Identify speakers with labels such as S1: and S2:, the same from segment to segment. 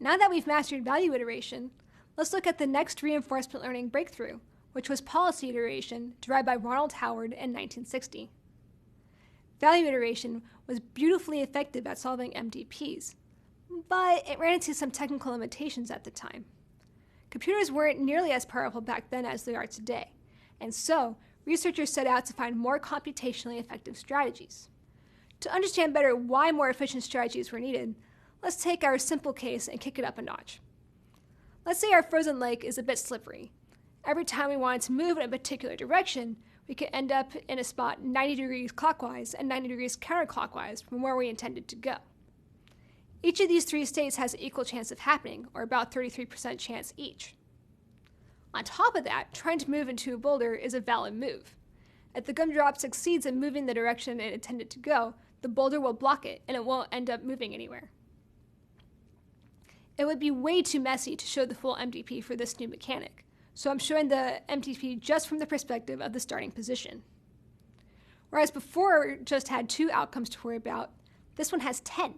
S1: Now that we've mastered value iteration, let's look at the next reinforcement learning breakthrough, which was policy iteration, derived by Ronald Howard in 1960. Value iteration was beautifully effective at solving MDPs, but it ran into some technical limitations at the time. Computers weren't nearly as powerful back then as they are today, and so researchers set out to find more computationally effective strategies. To understand better why more efficient strategies were needed, let's take our simple case and kick it up a notch. Let's say our frozen lake is a bit slippery. Every time we wanted to move in a particular direction, we could end up in a spot 90 degrees clockwise and 90 degrees counterclockwise from where we intended to go. Each of these three states has an equal chance of happening, or about 33% chance each. On top of that, trying to move into a boulder is a valid move. If the gumdrop succeeds in moving the direction it intended to go, the boulder will block it and it won't end up moving anywhere. It would be way too messy to show the full MDP for this new mechanic, so I'm showing the MDP just from the perspective of the starting position. Whereas before we just had 2 outcomes to worry about, this one has 10.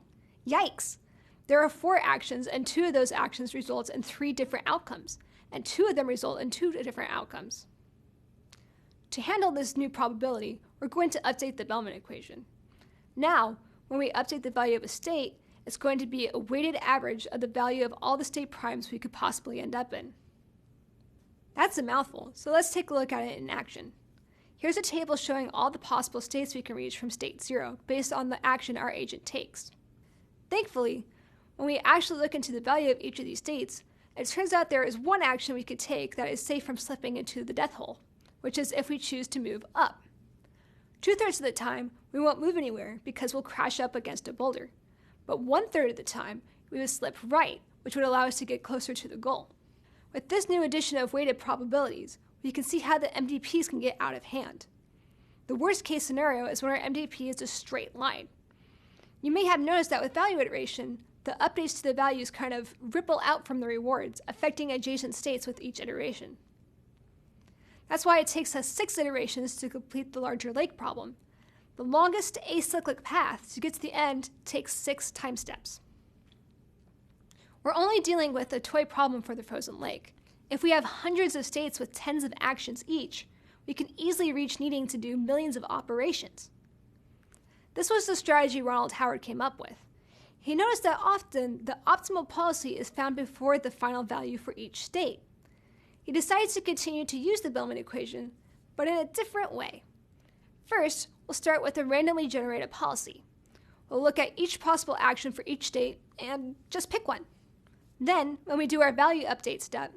S1: Yikes! There are 4 actions, and 2 of those actions result in 3 different outcomes, and 2 of them result in 2 different outcomes. To handle this new probability, we're going to update the Bellman equation. Now, when we update the value of a state, it's going to be a weighted average of the value of all the state primes we could possibly end up in. That's a mouthful, so let's take a look at it in action. Here's a table showing all the possible states we can reach from state 0 based on the action our agent takes. Thankfully, when we actually look into the value of each of these states, it turns out there is one action we could take that is safe from slipping into the death hole, which is if we choose to move up. 2/3 of the time, we won't move anywhere because we'll crash up against a boulder. But 1/3 of the time, we would slip right, which would allow us to get closer to the goal. With this new addition of weighted probabilities, we can see how the MDPs can get out of hand. The worst case scenario is when our MDP is a straight line. You may have noticed that with value iteration, the updates to the values kind of ripple out from the rewards, affecting adjacent states with each iteration. That's why it takes us 6 iterations to complete the larger lake problem. The longest acyclic path to get to the end takes 6 time steps. We're only dealing with a toy problem for the frozen lake. If we have hundreds of states with tens of actions each, we can easily reach needing to do millions of operations. This was the strategy Ronald Howard came up with. He noticed that often the optimal policy is found before the final value for each state. He decides to continue to use the Bellman equation, but in a different way. First, we'll start with a randomly generated policy. We'll look at each possible action for each state and just pick one. Then, when we do our value update step,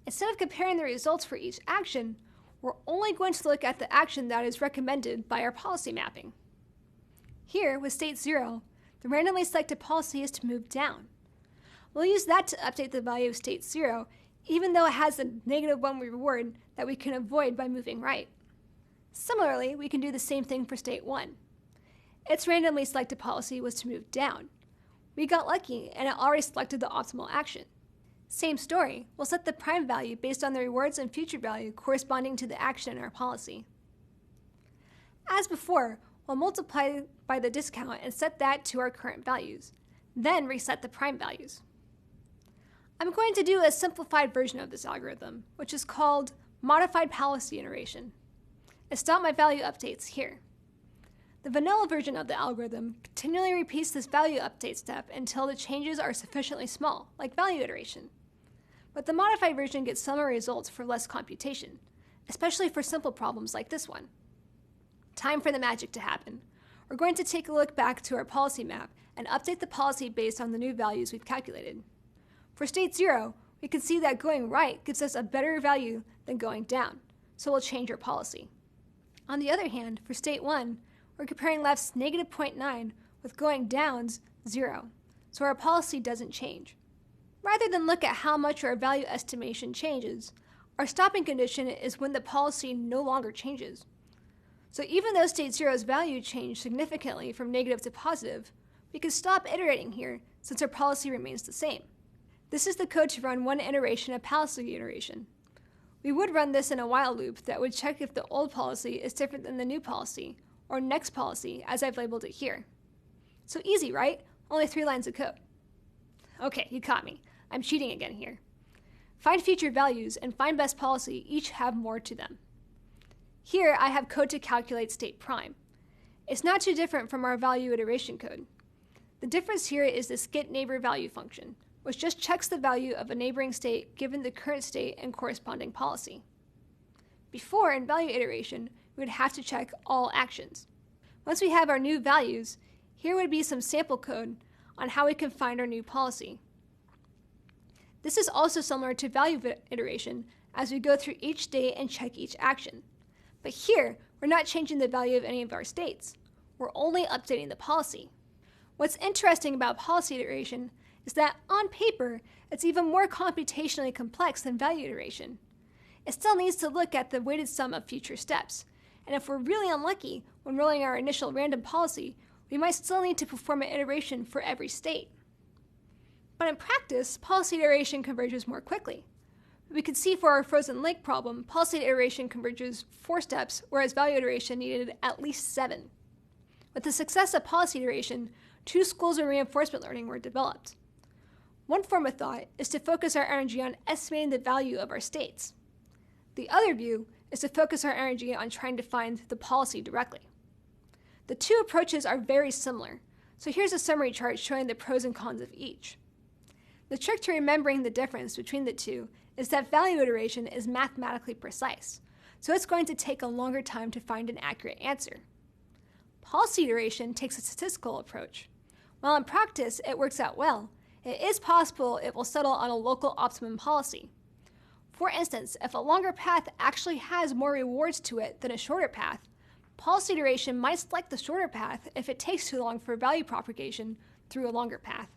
S1: instead of comparing the results for each action, we're only going to look at the action that is recommended by our policy mapping. Here, with state 0, the randomly selected policy is to move down. We'll use that to update the value of state 0, even though it has a -1 reward that we can avoid by moving right. Similarly, we can do the same thing for state 1. Its randomly selected policy was to move down. We got lucky and it already selected the optimal action. Same story, we'll set the prime value based on the rewards and future value corresponding to the action in our policy. As before, we'll multiply by the discount and set that to our current values, then reset the prime values. I'm going to do a simplified version of this algorithm, which is called modified policy iteration. I stop my value updates here. The vanilla version of the algorithm continually repeats this value update step until the changes are sufficiently small, like value iteration. But the modified version gets similar results for less computation, especially for simple problems like this one. Time for the magic to happen. We're going to take a look back to our policy map and update the policy based on the new values we've calculated. For state 0, we can see that going right gives us a better value than going down, so we'll change our policy. On the other hand, for state 1, we're comparing left's -0.9 with going down's 0, so our policy doesn't change. Rather than look at how much our value estimation changes, our stopping condition is when the policy no longer changes. So even though state 0's value changed significantly from negative to positive, we can stop iterating here since our policy remains the same. This is the code to run one iteration of policy iteration. We would run this in a while loop that would check if the old policy is different than the new policy, or next policy, as I've labeled it here. So easy, right? Only 3 lines of code. Okay, you caught me. I'm cheating again here. Find future values and find best policy each have more to them. Here I have code to calculate state prime. It's not too different from our value iteration code. The difference here is this getNeighborValue function, which just checks the value of a neighboring state given the current state and corresponding policy. Before, in value iteration, we would have to check all actions. Once we have our new values, here would be some sample code on how we can find our new policy. This is also similar to value iteration as we go through each state and check each action. But here, we're not changing the value of any of our states. We're only updating the policy. What's interesting about policy iteration is that on paper, it's even more computationally complex than value iteration. It still needs to look at the weighted sum of future steps. And if we're really unlucky when rolling our initial random policy, we might still need to perform an iteration for every state. But in practice, policy iteration converges more quickly. We could see for our frozen lake problem, policy iteration converges 4 steps, whereas value iteration needed at least 7. With the success of policy iteration, 2 schools of reinforcement learning were developed. One form of thought is to focus our energy on estimating the value of our states. The other view is to focus our energy on trying to find the policy directly. The 2 approaches are very similar, so here's a summary chart showing the pros and cons of each. The trick to remembering the difference between the 2 is that value iteration is mathematically precise, so it's going to take a longer time to find an accurate answer. Policy iteration takes a statistical approach. While in practice it works out well, it is possible it will settle on a local optimum policy. For instance, if a longer path actually has more rewards to it than a shorter path, policy iteration might select the shorter path if it takes too long for value propagation through a longer path.